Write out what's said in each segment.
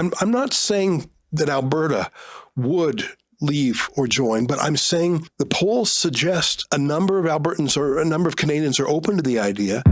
I'm not saying that Alberta would leave or join, but I'm saying the polls suggest a number of Albertans or a number of Canadians are open to the idea.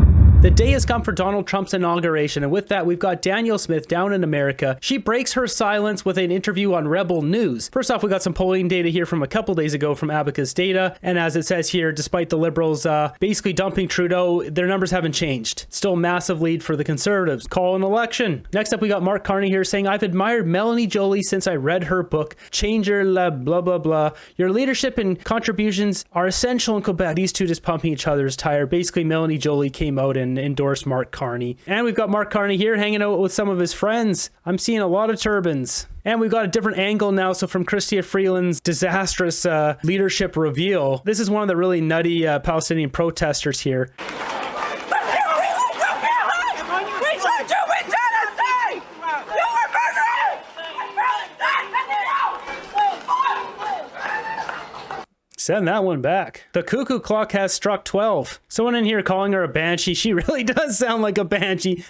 The day has come for Donald Trump's inauguration, and with that, we've got Danielle Smith down in America. She breaks her silence with an interview on Rebel News. First off, we got some polling data here from a couple days ago from Abacus Data, and as it says here, despite the Liberals basically dumping Trudeau, their numbers haven't changed. Still a massive lead for the Conservatives. Call an election. Next up, we got Mark Carney here saying, I've admired Melanie Joly since I read her book, Changer La Blah Blah Blah. Your leadership and contributions are essential in Quebec. These two just pumping each other's tire. Basically, Melanie Joly came out and endorsed Mark Carney. And we've got Mark Carney here hanging out with some of his friends. I'm seeing a lot of turbans. And we've got a different angle now. So from Chrystia Freeland's disastrous leadership reveal, this is one of the really nutty Palestinian protesters here. Send that one back. The cuckoo clock has struck 12. Someone in here calling her a banshee. She really does sound like a banshee.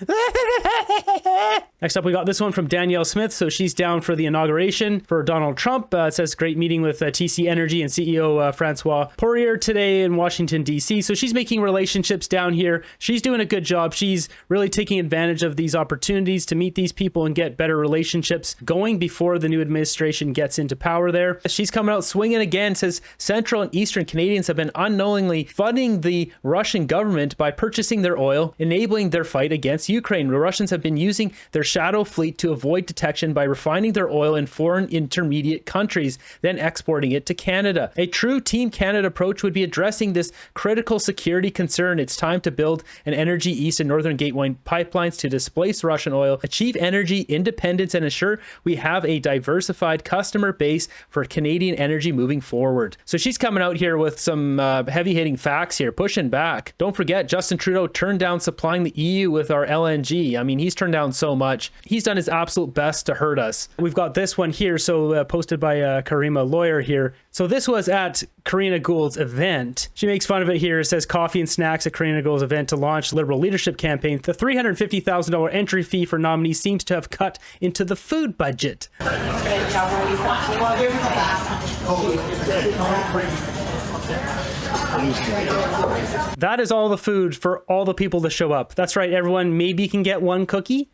Next up, we got this one from Danielle Smith. So she's down for the inauguration for Donald Trump. It says great meeting with TC Energy and CEO Francois Poirier today in Washington, D.C. So she's making relationships down here. She's doing a good job. She's really taking advantage of these opportunities to meet these people and get better relationships going before the new administration gets into power there. She's coming out swinging again, says Central and Eastern Canadians have been unknowingly funding the Russian government by purchasing their oil, enabling their fight against Ukraine. The Russians have been using their shadow fleet to avoid detection by refining their oil in foreign intermediate countries, then exporting it to Canada. A true Team Canada approach would be addressing this critical security concern. It's time to build an Energy East and Northern Gateway pipelines to displace Russian oil, achieve energy independence, and ensure we have a diversified customer base for Canadian energy moving forward. So she's coming out here with some heavy-hitting facts here, pushing back. Don't forget, Justin Trudeau turned down supplying the EU with our LNG. I mean, he's turned down so much. He's done his absolute best to hurt us. We've got this one here, so posted by Karima Lawyer here. So this was at Karina Gould's event. She makes fun of it here. It says coffee and snacks at Karina Gould's event to launch Liberal leadership campaign. The $350,000 entry fee for nominees seems to have cut into the food budget. That is all the food for all the people to show up. That's right, everyone maybe can get one cookie.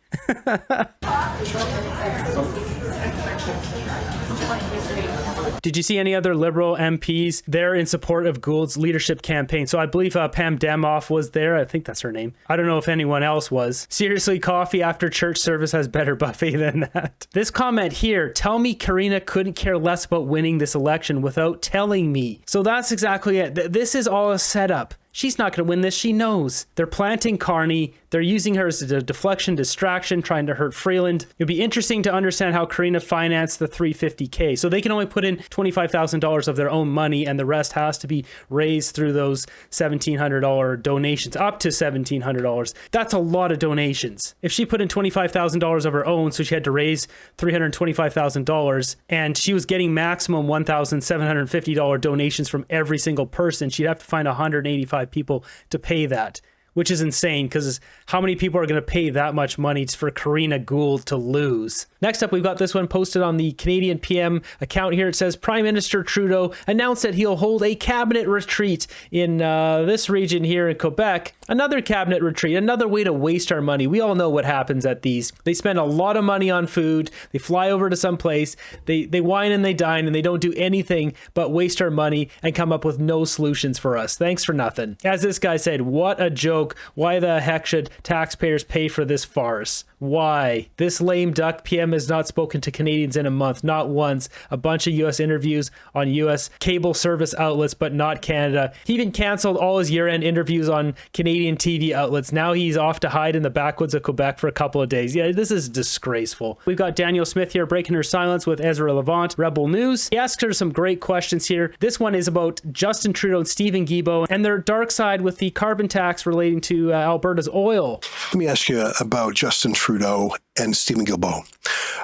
Did you see any other Liberal MPs there in support of Gould's leadership campaign? So I believe Pam Damoff was there. I think that's her name. I don't know if anyone else was. Seriously, coffee after church service has better buffet than that. This comment here, tell me Karina couldn't care less about winning this election without telling me. So that's exactly it. This is all a setup. She's not going to win this. She knows. They're planting Carney. They're using her as a deflection, distraction, trying to hurt Freeland. It'd be interesting to understand how Karina financed the $350K. So they can only put in $25,000 of their own money, and the rest has to be raised through those $1,700 donations, up to $1,700. That's a lot of donations. If she put in $25,000 of her own, so she had to raise $325,000, and she was getting maximum $1,750 donations from every single person, she'd have to find 185 people to pay that, which is insane because how many people are going to pay that much money for Karina Gould to lose? Next up, we've got this one posted on the Canadian PM account here. It says Prime Minister Trudeau announced that he'll hold a cabinet retreat in this region here in Quebec. Another cabinet retreat, another way to waste our money. We all know what happens at these. They spend a lot of money on food. They fly over to some place. They wine and they dine and they don't do anything but waste our money and come up with no solutions for us. Thanks for nothing. As this guy said, what a joke. Why the heck should taxpayers pay for this farce? Why? This lame duck PM has not spoken to Canadians in a month, not once. A bunch of U.S. interviews on U.S. cable service outlets, but not Canada. He even canceled all his year-end interviews on Canadian TV outlets. Now he's off to hide in the backwoods of Quebec for a couple of days. Yeah, this is disgraceful. We've got Danielle Smith here breaking her silence with Ezra Levant, Rebel News. He asks her some great questions here. This one is about Justin Trudeau and Stephen Guilbeault and their dark side with the carbon tax relating to Alberta's oil. Let me ask you about Justin Trudeau and Stephen Guilbeault.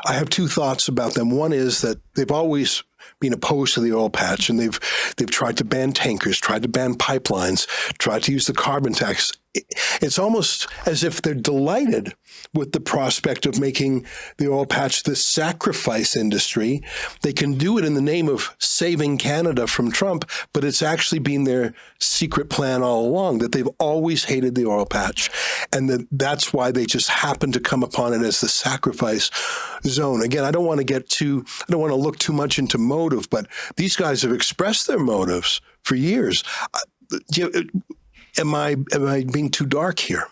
I have two thoughts about them. One is that they've always been opposed to the oil patch, and they've tried to ban tankers, tried to ban pipelines, tried to use the carbon tax. It's almost as if they're delighted with the prospect of making the oil patch this sacrifice industry. They can do it in the name of saving Canada from Trump, but it's actually been their secret plan all along, that they've always hated the oil patch, and that's why they just happen to come upon it as the sacrifice zone. Again, I don't want to look too much into motive, but these guys have expressed their motives for years. Am I being too dark here?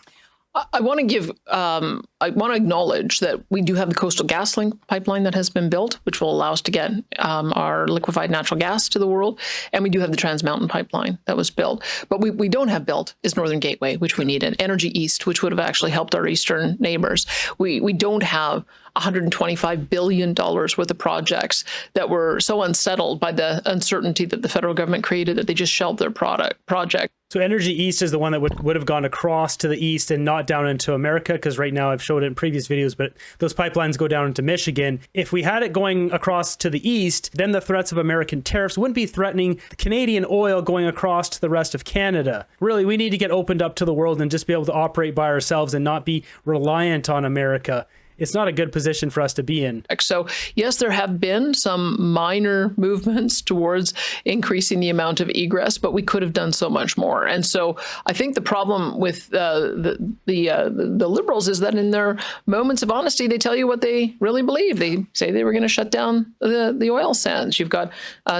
I want to acknowledge that we do have the Coastal GasLink pipeline that has been built, which will allow us to get our liquefied natural gas to the world. And we do have the Trans Mountain pipeline that was built. But we don't have built is Northern Gateway, which we needed, Energy East, which would have actually helped our eastern neighbors. We don't have $125 billion worth of projects that were so unsettled by the uncertainty that the federal government created that they just shelved their project. So Energy East is the one that would have gone across to the east and not down into America, because right now I've showed it in previous videos, but those pipelines go down into Michigan. If we had it going across to the east, then the threats of American tariffs wouldn't be threatening Canadian oil going across to the rest of Canada. Really, we need to get opened up to the world and just be able to operate by ourselves and not be reliant on America. It's not a good position for us to be in. So yes, there have been some minor movements towards increasing the amount of egress, but we could have done so much more. And so I think the problem with the Liberals is that in their moments of honesty, they tell you what they really believe. They say they were going to shut down the oil sands. You've got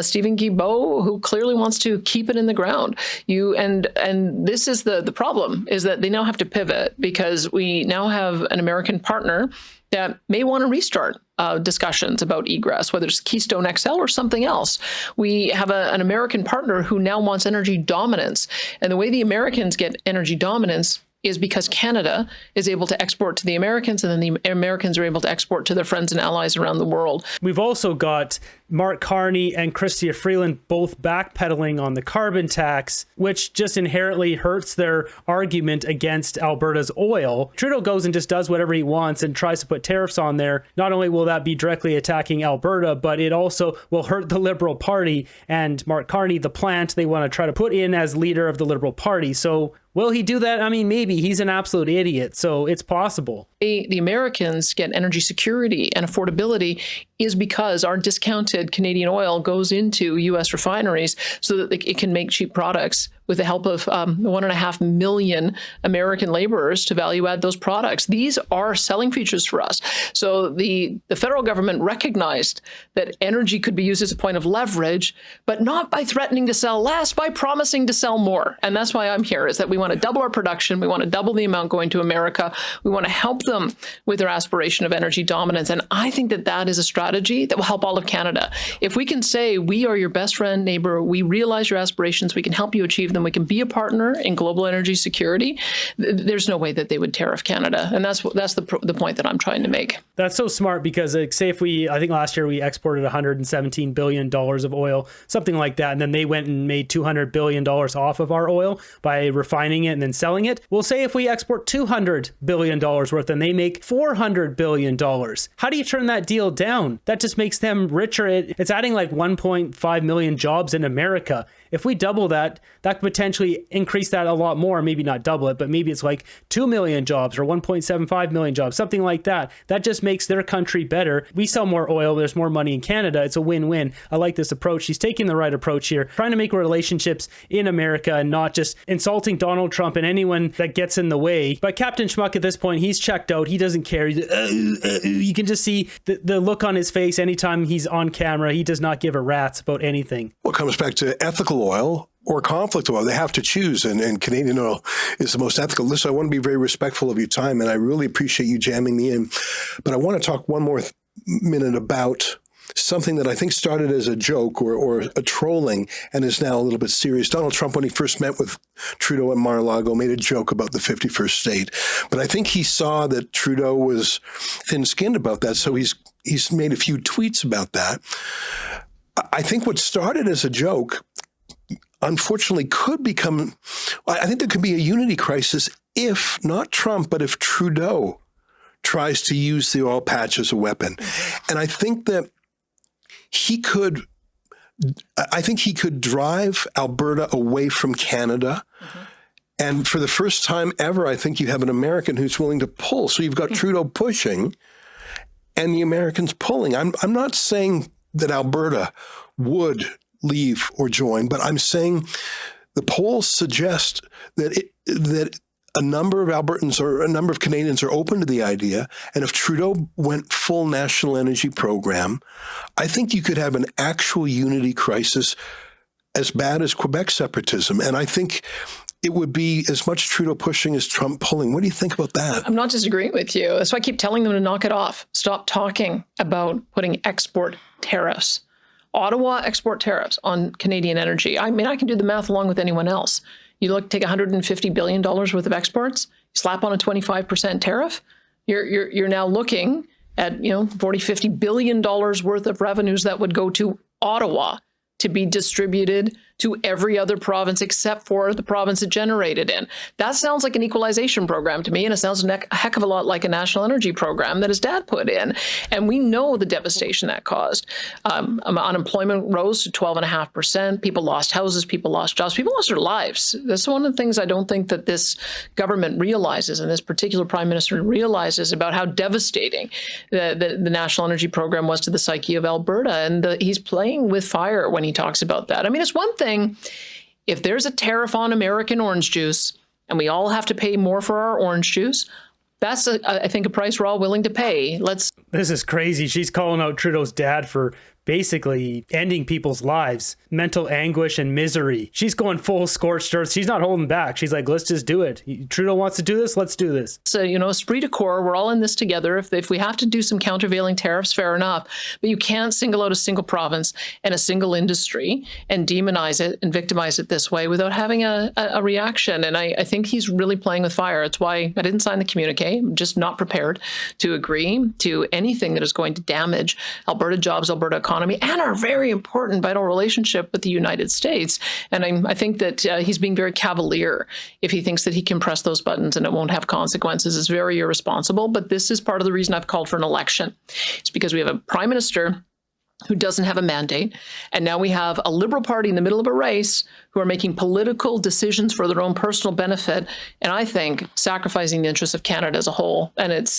Stephen Guilbeault, who clearly wants to keep it in the ground. And this is the problem, is that they now have to pivot, because we now have an American partner that may want to restart discussions about egress, whether it's Keystone XL or something else. We have an American partner who now wants energy dominance. And the way the Americans get energy dominance is because Canada is able to export to the Americans, and then the Americans are able to export to their friends and allies around the world. We've also got Mark Carney and Chrystia Freeland both backpedaling on the carbon tax, which just inherently hurts their argument against Alberta's oil. Trudeau goes and just does whatever he wants and tries to put tariffs on there. Not only will that be directly attacking Alberta, but it also will hurt the Liberal Party and Mark Carney, the plant they want to try to put in as leader of the Liberal Party. So will he do that? I mean, maybe. He's an absolute idiot, so it's possible. The Americans get energy security and affordability is because our discounted Canadian oil goes into U.S. refineries so that it can make cheap products with the help of 1.5 million American laborers to value add those products. These are selling features for us. So the federal government recognized that energy could be used as a point of leverage, but not by threatening to sell less, by promising to sell more. And that's why I'm here, is that we want to double our production. We want to double the amount going to America. We want to help them with their aspiration of energy dominance. And I think that that is a strategy that will help all of Canada. If we can say, we are your best friend, neighbor, we realize your aspirations, we can help you achieve them, we can be a partner in global energy security, there's no way that they would tariff Canada. And that's the point that I'm trying to make. That's so smart, because say if I think last year we exported $117 billion of oil, something like that, and then they went and made $200 billion off of our oil by refining it and then selling it. We'll say if we export $200 billion worth and they make $400 billion. How do you turn that deal down? That just makes them richer. It's adding like 1.5 million jobs in America. If we double that, that could potentially increase that a lot more. Maybe not double it, but maybe it's like 2 million jobs or 1.75 million jobs, something like that. That just makes their country better. We sell more oil. There's more money in Canada. It's a win-win. I like this approach. He's taking the right approach here, trying to make relationships in America and not just insulting Donald Trump and anyone that gets in the way. But Captain Schmuck at this point, he's checked out. He doesn't care. You can just see the look on his face anytime he's on camera. He does not give a rat's about anything. Well, it comes back to ethical oil or conflict oil. They have to choose, and Canadian oil is the most ethical. Listen, I want to be very respectful of your time, and I really appreciate you jamming me in. But I want to talk one more minute about something that I think started as a joke or a trolling and is now a little bit serious. Donald Trump, when he first met with Trudeau at Mar-a-Lago, made a joke about the 51st state. But I think he saw that Trudeau was thin-skinned about that, so he's made a few tweets about that. I think what started as a joke, unfortunately, could become, I think there could be a unity crisis if, not Trump, but if Trudeau tries to use the oil patch as a weapon. And I think that he could drive Alberta away from Canada And for the first time ever, I think you have an American who's willing to pull. So you've got Trudeau pushing and the Americans pulling. I'm not saying that Alberta would leave or join, but I'm saying the polls suggest that a number of Albertans or a number of Canadians are open to the idea. And if Trudeau went full national energy program, I think you could have an actual unity crisis as bad as Quebec separatism. And I think it would be as much Trudeau pushing as Trump pulling. What do you think about that? I'm not disagreeing with you. That's why I keep telling them to knock it off. Stop talking about putting export tariffs, Ottawa export tariffs on Canadian energy. I mean, I can do the math along with anyone else. You take $150 billion worth of exports, slap on a 25% tariff, you're now looking at, $40-50 billion worth of revenues that would go to Ottawa to be distributed to every other province except for the province it generated in. That sounds like an equalization program to me, and it sounds a heck of a lot like a national energy program that his dad put in. And we know the devastation that caused. Unemployment rose to 12.5%. People lost houses, people lost jobs, people lost their lives. That's one of the things I don't think that this government realizes, and this particular prime minister realizes, about how devastating the national energy program was to the psyche of Alberta. And he's playing with fire when he talks about that. I mean, it's one thing if there's a tariff on American orange juice and we all have to pay more for our orange juice. That's, I think, a price we're all willing to pay. This is crazy. She's calling out Trudeau's dad for basically ending people's lives, mental anguish and misery. She's going full scorched earth. She's not holding back. She's like, let's just do it. Trudeau wants to do this. Let's do this. So, esprit de corps, we're all in this together. If we have to do some countervailing tariffs, fair enough. But you can't single out a single province and a single industry and demonize it and victimize it this way without having a reaction. And I think he's really playing with fire. It's why I didn't sign the communique. I'm just not prepared to agree to anything that is going to damage Alberta jobs, Alberta economy, and our very important vital relationship with the United States. And I think that he's being very cavalier if he thinks that he can press those buttons and it won't have consequences. It's very irresponsible. But this is part of the reason I've called for an election. It's because we have a prime minister who doesn't have a mandate. And now we have a Liberal Party in the middle of a race who are making political decisions for their own personal benefit. And I think sacrificing the interests of Canada as a whole. And it's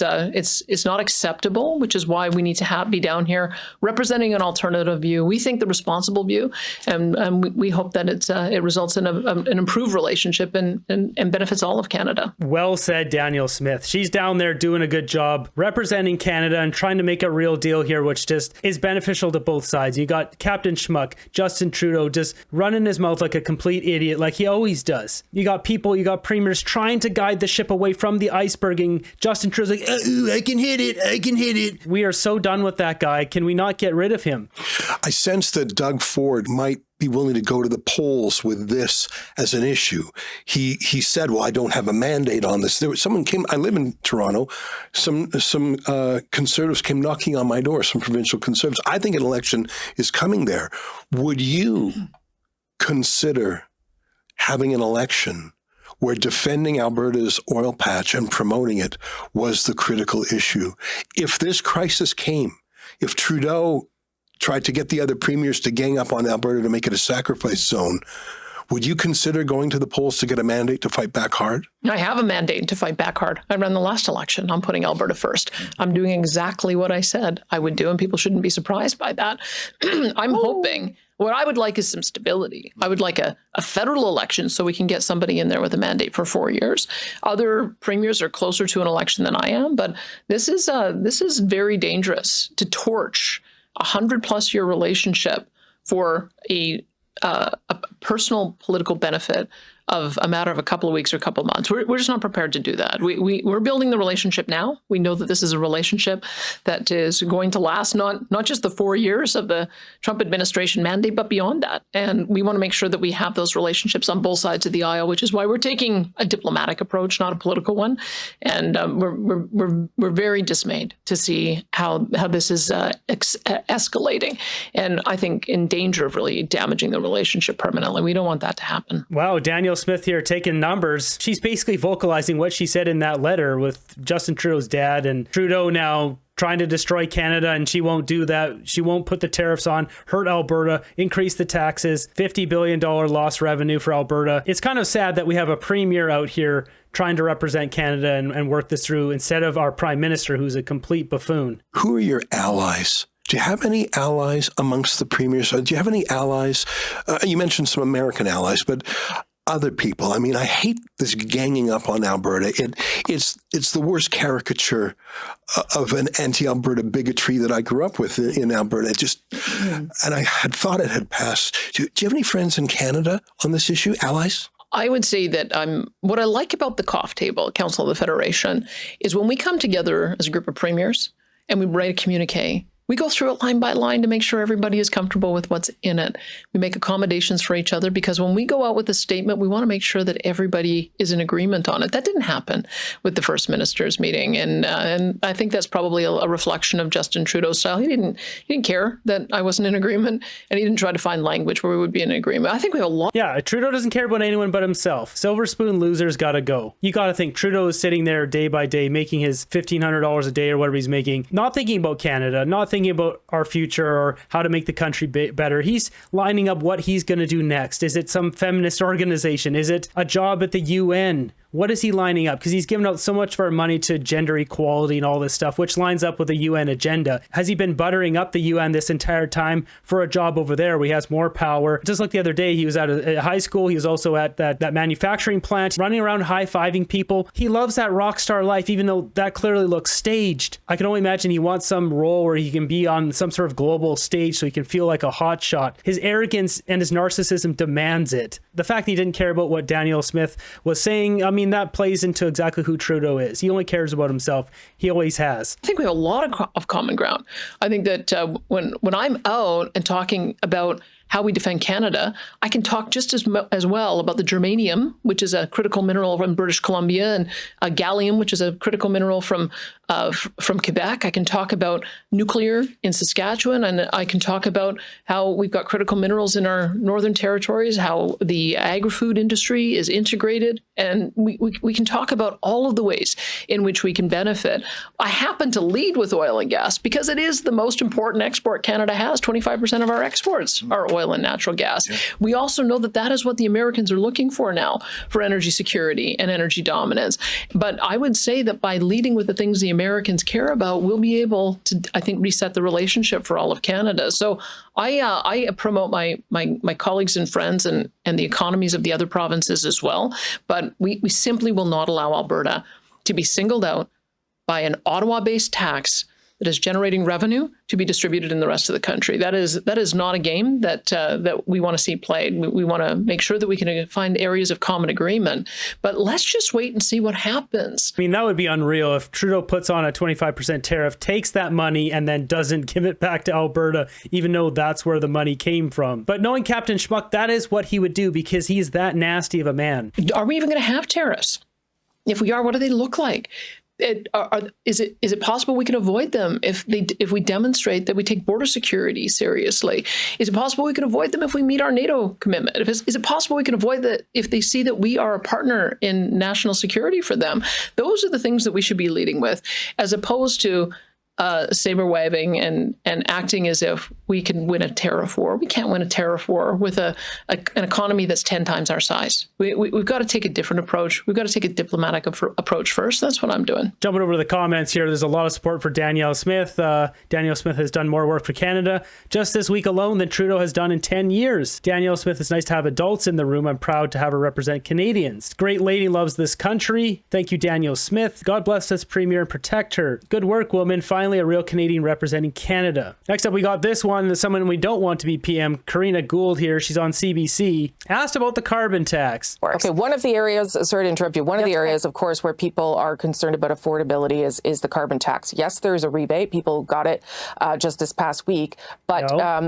not acceptable, which is why we need to be down here representing an alternative view. We think the responsible view, and we hope that it results in an improved relationship and benefits all of Canada. Well said, Danielle Smith. She's down there doing a good job representing Canada and trying to make a real deal here, which just is beneficial to both sides. You got Captain Schmuck, Justin Trudeau, just running his mouth like a complete idiot, like he always does. You got premiers trying to guide the ship away from the iceberging. Justin Trudeau's like, I can hit it. We are so done with that guy. Can we not get rid of him? I sense that Doug Ford might be willing to go to the polls with this as an issue. He said, well, I don't have a mandate on this. Someone came, I live in Toronto, some conservatives came knocking on my door, some provincial conservatives. I think an election is coming there. Would you consider having an election where defending Alberta's oil patch and promoting it was the critical issue? If this crisis came, if Trudeau tried to get the other premiers to gang up on Alberta to make it a sacrifice zone, would you consider going to the polls to get a mandate to fight back hard? I have a mandate to fight back hard. I ran the last election. I'm putting Alberta first. I'm doing exactly what I said I would do, and people shouldn't be surprised by that. I'm hoping, what I would like is some stability. I would like a federal election so we can get somebody in there with a mandate for 4 years. Other premiers are closer to an election than I am, but this is very dangerous to torch a 100+ year relationship for a personal political benefit of a matter of a couple of weeks or a couple of months. We're just not prepared to do that. We're building the relationship now. We know that this is a relationship that is going to last not just the 4 years of the Trump administration mandate, but beyond that. And we want to make sure that we have those relationships on both sides of the aisle, which is why we're taking a diplomatic approach, not a political one. And we're very dismayed to see how this is escalating, and I think in danger of really damaging the relationship permanently. We don't want that to happen. Wow, Danielle Smith here taking numbers. She's basically vocalizing what she said in that letter with Justin Trudeau's dad, and Trudeau now trying to destroy Canada, and she won't do that. She won't put the tariffs on, hurt Alberta, increase the taxes, $50 billion lost revenue for Alberta. It's kind of sad that we have a premier out here trying to represent Canada and work this through instead of our prime minister, who's a complete buffoon. Who are your allies? Do you have any allies amongst the premiers? Do you have any allies? You mentioned some American allies, but other people. I mean, I hate this ganging up on Alberta. It's the worst caricature of an anti-Alberta bigotry that I grew up with in Alberta. It just, and I had thought it had passed. Do you have any friends in Canada on this issue, allies? I would say that what I like about the COF table, Council of the Federation, is when we come together as a group of premiers and we write a communique, we go through it line by line to make sure everybody is comfortable with what's in it. We make accommodations for each other because when we go out with a statement, we want to make sure that everybody is in agreement on it. That didn't happen with the First Minister's meeting. And I think that's probably a reflection of Justin Trudeau's style. He didn't care that I wasn't in agreement, and he didn't try to find language where we would be in agreement. I think we have a lot. Yeah, Trudeau doesn't care about anyone but himself. Silver spoon losers got to go. You got to think Trudeau is sitting there day by day making his $1,500 a day or whatever he's making, not thinking about Canada, not thinking about our future or how to make the country better. He's lining up what he's going to do next. Is it some feminist organization? Is it a job at the UN? What is he lining up? Because he's given out so much of our money to gender equality and all this stuff, which lines up with the UN agenda. Has he been buttering up the UN this entire time for a job over there where he has more power? Just like the other day, he was at a high school. He was also at that manufacturing plant, running around high-fiving people. He loves that rock star life, even though that clearly looks staged. I can only imagine he wants some role where he can be on some sort of global stage so he can feel like a hotshot. His arrogance and his narcissism demands it. The fact that he didn't care about what Danielle Smith was saying, I mean, that plays into exactly who Trudeau is. He only cares about himself. He always has. I think we have a lot of common ground. I think that when I'm out and talking about how we defend Canada, I can talk just as well about the germanium, which is a critical mineral from British Columbia, and gallium, which is a critical mineral from Quebec. I can talk about nuclear in Saskatchewan, and I can talk about how we've got critical minerals in our northern territories, how the agri-food industry is integrated, and we can talk about all of the ways in which we can benefit. I happen to lead with oil and gas because it is the most important export Canada has. 25% of our exports are oil and natural gas. Yeah. We also know that that is what the Americans are looking for now for energy security and energy dominance. But I would say that by leading with the things the Americans care about, we'll be able to, I think, reset the relationship for all of Canada. So I promote my colleagues and friends and the economies of the other provinces as well. But we simply will not allow Alberta to be singled out by an Ottawa-based tax that is generating revenue to be distributed in the rest of the country. That is not a game that we want to see played. We want to make sure that we can find areas of common agreement. But let's just wait and see what happens. I mean, that would be unreal if Trudeau puts on a 25% tariff, takes that money, and then doesn't give it back to Alberta, even though that's where the money came from. But knowing Captain Schmuck, that is what he would do because he's that nasty of a man. Are we even going to have tariffs? If we are, what do they look like? Is it possible we can avoid them if we demonstrate that we take border security seriously? Is it possible we can avoid them if we meet our NATO commitment? Is it possible we can avoid that if they see that we are a partner in national security for them? Those are the things that we should be leading with, as opposed to saber waving and acting as if we can win a tariff war. We can't win a tariff war with an economy that's 10 times our size. We've got to take a different approach. We've got to take a diplomatic approach first. That's what I'm doing. Jumping over to the comments here, there's a lot of support for Danielle Smith. Danielle Smith has done more work for Canada just this week alone than Trudeau has done in 10 years. Danielle Smith, it's nice to have adults in the room. I'm proud to have her represent Canadians. Great lady, loves this country. Thank you, Danielle Smith. God bless us, Premier, and protect her. Good work, woman. Finally, a real Canadian representing Canada. Next up, we got this one, someone we don't want to be PM, Karina Gould here. She's on CBC. Asked about the carbon tax. Okay, one of the areas, sorry to interrupt you, one of the areas, of course, where people are concerned about affordability is the carbon tax. Yes, there's a rebate. People got it just this past week, but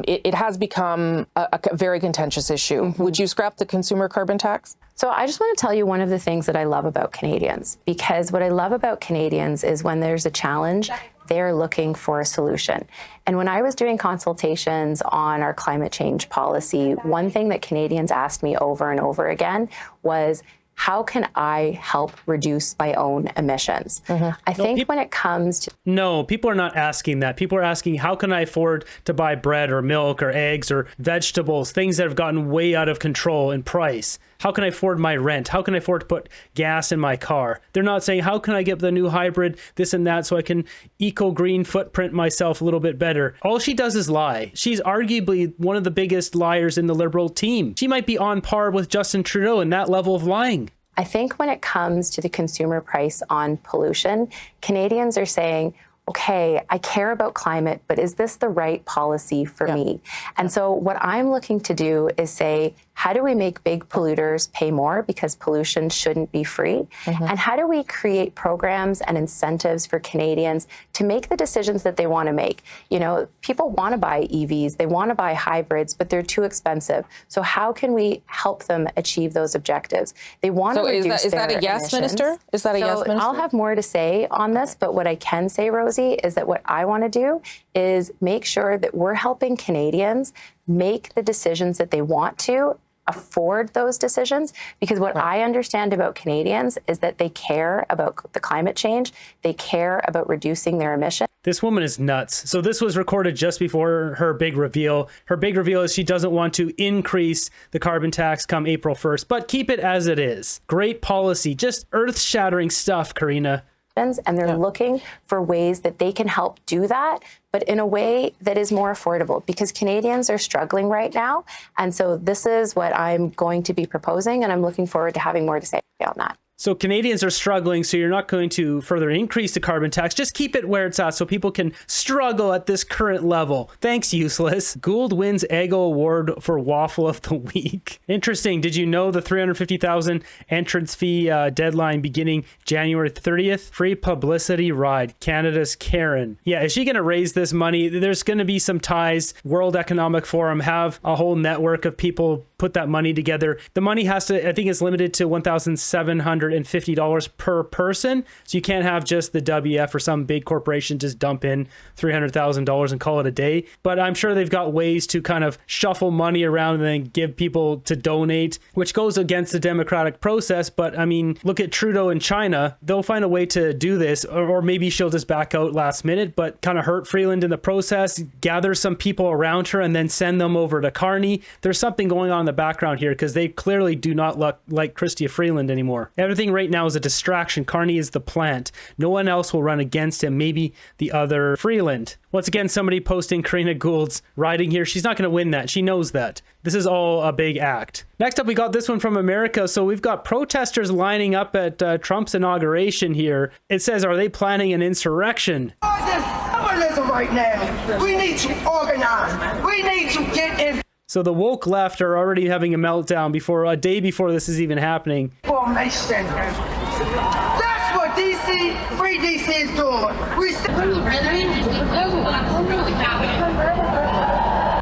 it has become a very contentious issue. Mm-hmm. Would you scrap the consumer carbon tax? So I just want to tell you one of the things that I love about Canadians, because what I love about Canadians is when there's a challenge, they're looking for a solution. And when I was doing consultations on our climate change policy, one thing that Canadians asked me over and over again was, how can I help reduce my own emissions? I think when it comes to... No, people are not asking that. People are asking, how can I afford to buy bread or milk or eggs or vegetables, things that have gotten way out of control in price? How can I afford my rent? How can I afford to put gas in my car? They're not saying, how can I get the new hybrid, this and that, so I can eco-green footprint myself a little bit better? All she does is lie. She's arguably one of the biggest liars in the Liberal team. She might be on par with Justin Trudeau in that level of lying. I think when it comes to the consumer price on pollution, Canadians are saying, okay, I care about climate, but is this the right policy for me? And so what I'm looking to do is say, how do we make big polluters pay more because pollution shouldn't be free? And how do we create programs and incentives for Canadians to make the decisions that they want to make? You know, people want to buy EVs, they want to buy hybrids, but they're too expensive. So how can we help them achieve those objectives? They want to reduce their emissions. Is that a yes, Minister? Is that a yes, Minister? I'll have more to say on this, but what I can say, Rosie, is that what I want to do is make sure that we're helping Canadians make the decisions that they want to, afford those decisions, because what I understand about Canadians is that they care about the climate change, they care about reducing their emissions. This woman is nuts. So this was recorded just before her big reveal. Her big reveal is she doesn't want to increase the carbon tax come April 1st, but keep it as it is. Great policy, just earth-shattering stuff, Karina. And they're looking for ways that they can help do that, but in a way that is more affordable, because Canadians are struggling right now. And so this is what I'm going to be proposing, and I'm looking forward to having more to say on that. So Canadians are struggling, so you're not going to further increase the carbon tax. Just keep it where it's at so people can struggle at this current level. Thanks, useless. Gould wins Eggo Award for Waffle of the Week. Interesting. Did you know the $350,000 entrance fee deadline beginning January 30th? Free publicity ride. Canada's Karen. Yeah, is she going to raise this money? There's going to be some ties. World Economic Forum have a whole network of people put that money together. The money has to, I think it's limited to $1,750 per person. So you can't have just the WF or some big corporation just dump in $300,000 and call it a day. But I'm sure they've got ways to kind of shuffle money around and then give people to donate, which goes against the democratic process. But I mean, look at Trudeau in China. They'll find a way to do this, or maybe she'll just back out last minute, but kind of hurt Freeland in the process, gather some people around her and then send them over to Carney. There's something going on in the background here because they clearly do not like Chrystia Freeland anymore. Everything right now is a distraction. Carney is the plant. No one else will run against him. Maybe the other Freeland. Once again, somebody posting Karina Gould's riding here. She's not going to win that. She knows that. This is all a big act. Next up, we got this one from America. So we've got protesters lining up at Trump's inauguration here. It says, are they planning an insurrection? Right now, we need to organize. We need to get in. So the woke left are already having a meltdown before a day before this is even happening. Formation. That's what DC, Free DC is doing.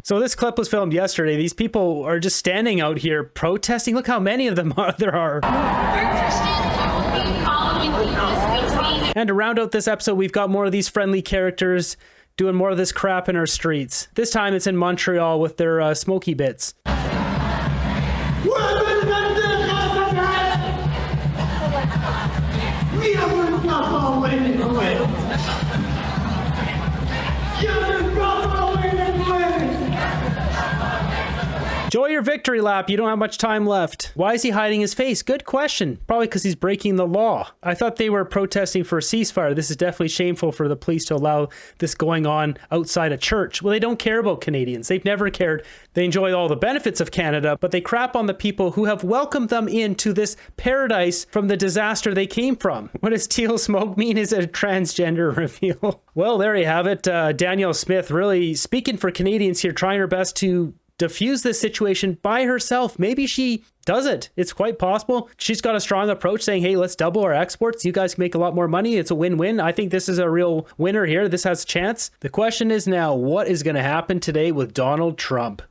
So this clip was filmed yesterday. These people are just standing out here protesting. Look how many of them there are. And to round out this episode, we've got more of these friendly characters doing more of this crap in our streets. This time it's in Montreal with their smoky bits. Enjoy your victory lap. You don't have much time left. Why is he hiding his face? Good question. Probably because he's breaking the law. I thought they were protesting for a ceasefire. This is definitely shameful for the police to allow this going on outside a church. Well, they don't care about Canadians. They've never cared. They enjoy all the benefits of Canada, but they crap on the people who have welcomed them into this paradise from the disaster they came from. What does teal smoke mean? Is it a transgender reveal? Well, there you have it. Danielle Smith really speaking for Canadians here, trying her best to diffuse this situation by herself. Maybe she does it. It's quite possible. She's got a strong approach saying, hey, let's double our exports. You guys can make a lot more money. It's a win-win. I think this is a real winner here. This has a chance. The question is now, what is going to happen today with Donald Trump?